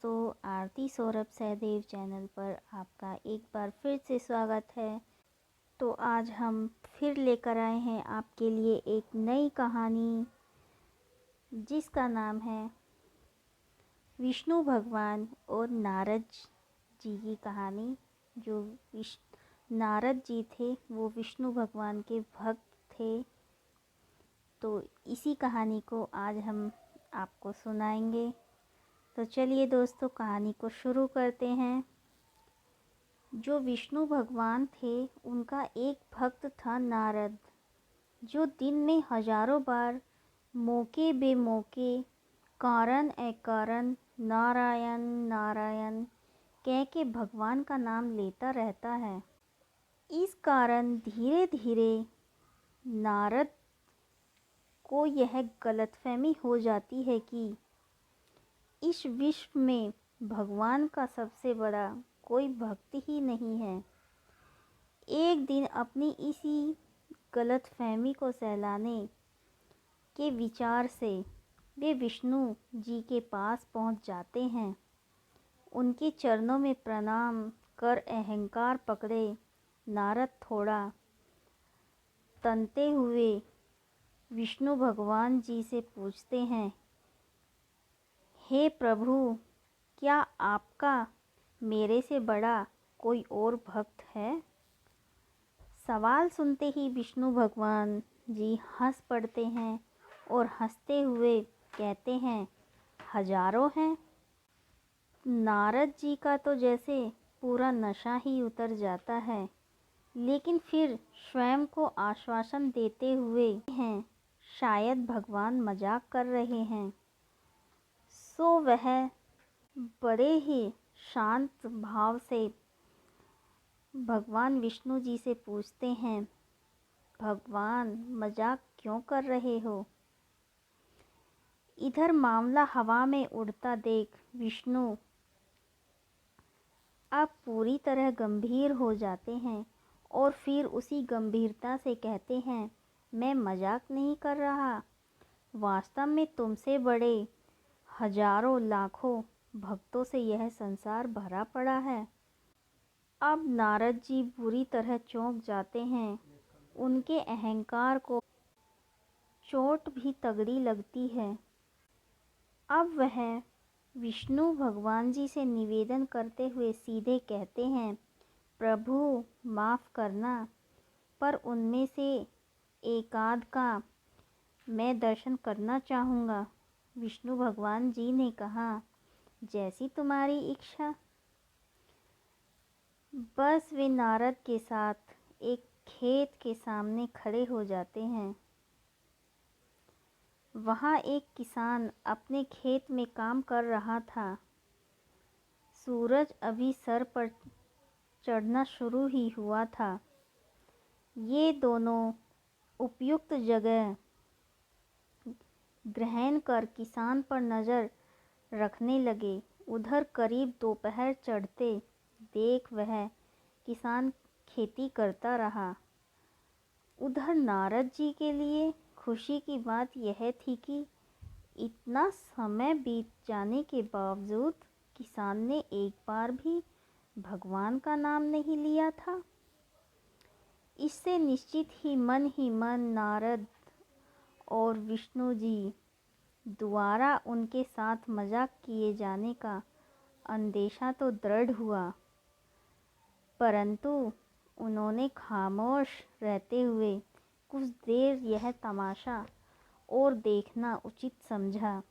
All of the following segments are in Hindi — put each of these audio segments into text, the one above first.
दोस्तों, आरती सौरभ सहदेव चैनल पर आपका एक बार फिर से स्वागत है। तो आज हम फिर लेकर आए हैं आपके लिए एक नई कहानी जिसका नाम है विष्णु भगवान और नारद जी की कहानी। जो नारद जी थे वो विष्णु भगवान के भक्त थे। तो इसी कहानी को आज हम आपको सुनाएंगे। तो चलिए दोस्तों, कहानी को शुरू करते हैं। जो विष्णु भगवान थे उनका एक भक्त था नारद, जो दिन में हजारों बार मौके बेमौके कारण अकारण नारायण नारायण कह के भगवान का नाम लेता रहता है। इस कारण धीरे धीरे नारद को यह गलतफहमी हो जाती है कि इस विश्व में भगवान का सबसे बड़ा कोई भक्त ही नहीं है। एक दिन अपनी इसी गलतफहमी को सहलाने के विचार से वे विष्णु जी के पास पहुंच जाते हैं। उनके चरणों में प्रणाम कर अहंकार पकड़े नारद थोड़ा तनते हुए विष्णु भगवान जी से पूछते हैं, हे प्रभु, क्या आपका मेरे से बड़ा कोई और भक्त है? सवाल सुनते ही विष्णु भगवान जी हंस पड़ते हैं और हंसते हुए कहते हैं, हजारों हैं। नारद जी का तो जैसे पूरा नशा ही उतर जाता है, लेकिन फिर स्वयं को आश्वासन देते हुए हैं शायद भगवान मजाक कर रहे हैं। सो वह बड़े ही शांत भाव से भगवान विष्णु जी से पूछते हैं, भगवान मजाक क्यों कर रहे हो? इधर मामला हवा में उड़ता देख विष्णु अब पूरी तरह गंभीर हो जाते हैं और फिर उसी गंभीरता से कहते हैं, मैं मजाक नहीं कर रहा, वास्तव में तुमसे बड़े हजारों लाखों भक्तों से यह संसार भरा पड़ा है। अब नारद जी बुरी तरह चौंक जाते हैं। उनके अहंकार को चोट भी तगड़ी लगती है। अब वह विष्णु भगवान जी से निवेदन करते हुए सीधे कहते हैं, प्रभु माफ़ करना, पर उनमें से एकाध का मैं दर्शन करना चाहूँगा। विष्णु भगवान जी ने कहा, जैसी तुम्हारी इच्छा। बस वे नारद के साथ एक खेत के सामने खड़े हो जाते हैं। वहाँ एक किसान अपने खेत में काम कर रहा था। सूरज अभी सर पर चढ़ना शुरू ही हुआ था। ये दोनों उपयुक्त जगह ग्रहण कर किसान पर नज़र रखने लगे। उधर करीब दोपहर चढ़ते देख वह किसान खेती करता रहा। उधर नारद जी के लिए खुशी की बात यह थी कि इतना समय बीत जाने के बावजूद किसान ने एक बार भी भगवान का नाम नहीं लिया था। इससे निश्चित ही मन नारद और विष्णु जी द्वारा उनके साथ मजाक किए जाने का अंदेशा तो दृढ़ हुआ, परंतु उन्होंने खामोश रहते हुए कुछ देर यह तमाशा और देखना उचित समझा।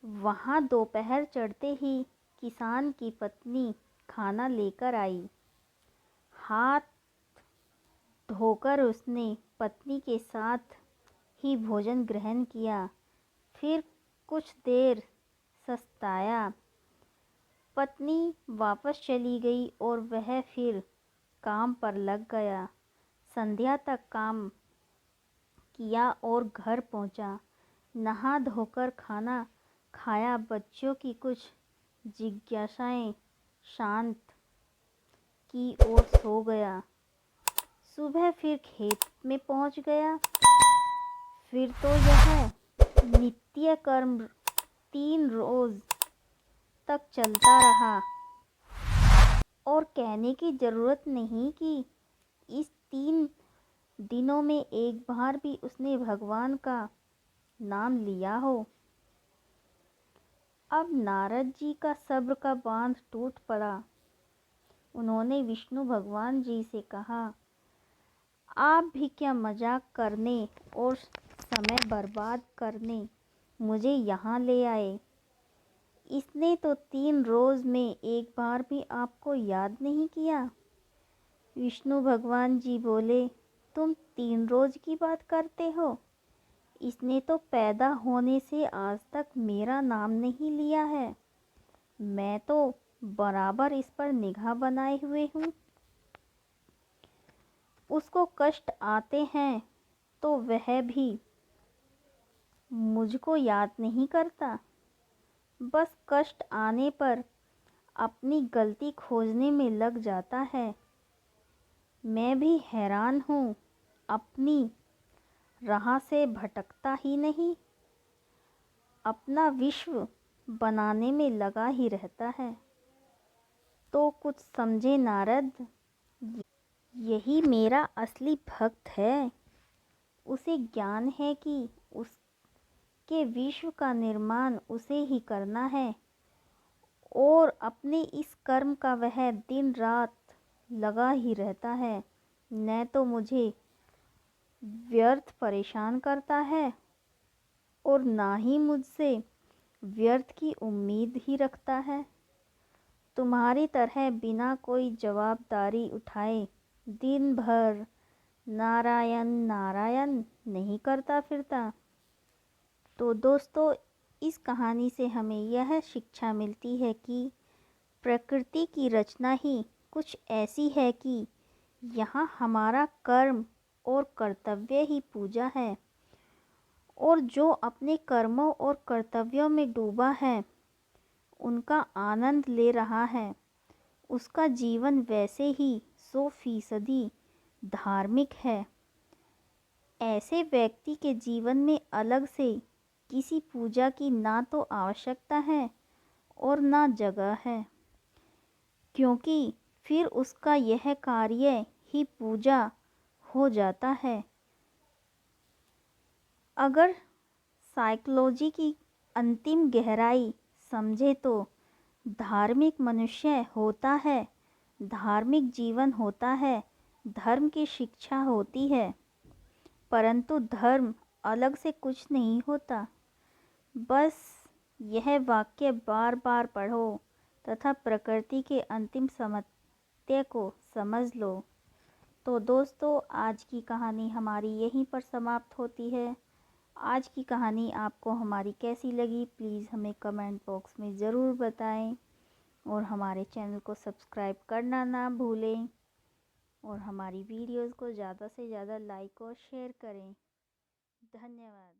वहाँ दोपहर चढ़ते ही किसान की पत्नी खाना लेकर आई। हाथ धोकर उसने पत्नी के साथ ही भोजन ग्रहण किया। फिर कुछ देर सस्ताया। पत्नी वापस चली गई और वह फिर काम पर लग गया। संध्या तक काम किया और घर पहुंचा। नहा धोकर खाना खाया। बच्चों की कुछ जिज्ञासाएं शांत की और सो गया। सुबह फिर खेत में पहुंच गया। फिर तो यह नित्य कर्म 3 रोज तक चलता रहा और कहने की ज़रूरत नहीं कि इस 3 दिनों में एक बार भी उसने भगवान का नाम लिया हो। अब नारद जी का सब्र का बांध टूट पड़ा। उन्होंने विष्णु भगवान जी से कहा, आप भी क्या मजाक करने और समय बर्बाद करने मुझे यहाँ ले आए। इसने तो 3 रोज़ में एक बार भी आपको याद नहीं किया। विष्णु भगवान जी बोले, तुम 3 रोज़ की बात करते हो। इसने तो पैदा होने से आज तक मेरा नाम नहीं लिया है। मैं तो बराबर इस पर निगाह बनाए हुए हूँ। उसको कष्ट आते हैं तो वह भी मुझको याद नहीं करता। बस कष्ट आने पर अपनी गलती खोजने में लग जाता है। मैं भी हैरान हूँ, अपनी राह से भटकता ही नहीं, अपना विश्व बनाने में लगा ही रहता है। तो कुछ समझे नारद, यही मेरा असली भक्त है। उसे ज्ञान है कि उसके विश्व का निर्माण उसे ही करना है और अपने इस कर्म का वह दिन रात लगा ही रहता है। न तो मुझे व्यर्थ परेशान करता है और ना ही मुझसे व्यर्थ की उम्मीद ही रखता है। तुम्हारी तरह बिना कोई जवाबदारी उठाए दिन भर नारायण नारायण नहीं करता फिरता। तो दोस्तों, इस कहानी से हमें यह शिक्षा मिलती है कि प्रकृति की रचना ही कुछ ऐसी है कि यहाँ हमारा कर्म और कर्तव्य ही पूजा है, और जो अपने कर्मों और कर्तव्यों में डूबा है, उनका आनंद ले रहा है, उसका जीवन वैसे ही 100% धार्मिक है। ऐसे व्यक्ति के जीवन में अलग से किसी पूजा की ना तो आवश्यकता है और ना जगह है, क्योंकि फिर उसका यह कार्य ही पूजा हो जाता है। अगर साइकोलॉजी की अंतिम गहराई समझे तो धार्मिक मनुष्य होता है, धार्मिक जीवन होता है, धर्म की शिक्षा होती है, परंतु धर्म अलग से कुछ नहीं होता। बस यह वाक्य बार बार पढ़ो तथा प्रकृति के अंतिम सत्य को समझ लो। तो दोस्तों, आज की कहानी हमारी यहीं पर समाप्त होती है। आज की कहानी आपको हमारी कैसी लगी, प्लीज़ हमें कमेंट बॉक्स में ज़रूर बताएं और हमारे चैनल को सब्सक्राइब करना ना भूलें और हमारी वीडियोस को ज़्यादा से ज़्यादा लाइक और शेयर करें। धन्यवाद।